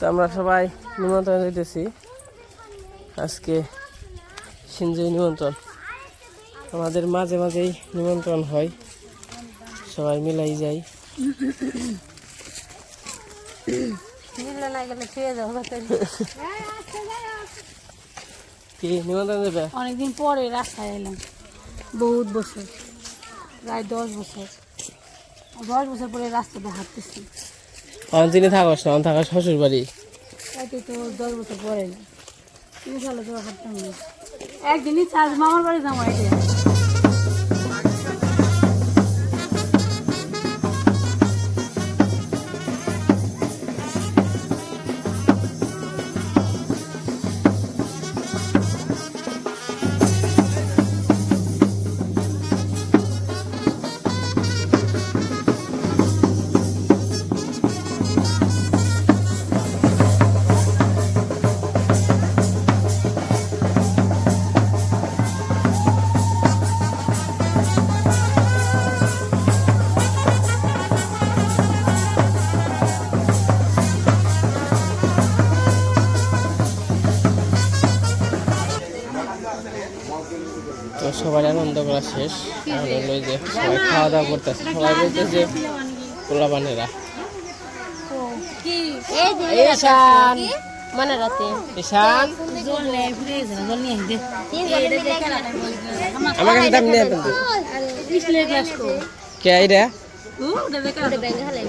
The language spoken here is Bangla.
তো আমরা সবাই নিমন্ত্রণ দিতেছি আজকে সিনজয় নিমন্ত্রণ আমাদের মাঝে মাঝেই নিমন্ত্রণ হয় সবাই মিলাই যাই কি নিমন্ত্রণ দেবে অনেকদিন পরে রাস্তায় এলাম বহুত বছর প্রায় 10 বছর পরে রাস্তাতে হাঁটতেছি অঞ্চিনে থাকস না থাকা শ্বশুর বাড়ি তাইতে তো 10 বছর পরে না 3 সালে তো হাঁটতাম না একদিনই চার্জ মামার বাড়ি যাবো আইডিয়া তো সবাই আনন্দ করা শেষ আর হলো যে সবাই খাওয়া দাওয়া করতেছে সবাই বলতেছে পোলাপানেরা ঈশান মনে রাতে ঈশান জল নেই ঘুরে যা জল নিয়ে দে আমার কাছে দাম নিয়ে কিন্তু পিছলে গ্লাস কো কে আইরা ও দে ব্যাগ হালে